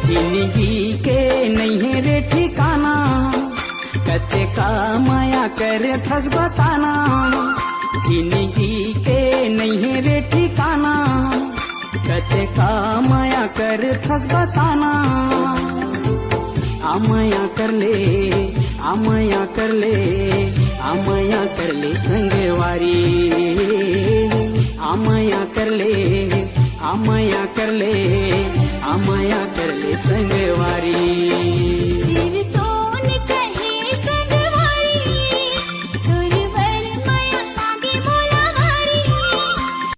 जिंदगी के नहीं है रे ठिकाना, कते का माया कर थस बताना। जिंदगी के नहीं है रे ठिकाना, कते का माया कर थस बताना। आमाया कर ले, आमाया कर ले, आमाया कर ले संगवारी। आमाया कर ले, आमाया कर ले, आमाया कर ले संगवारी।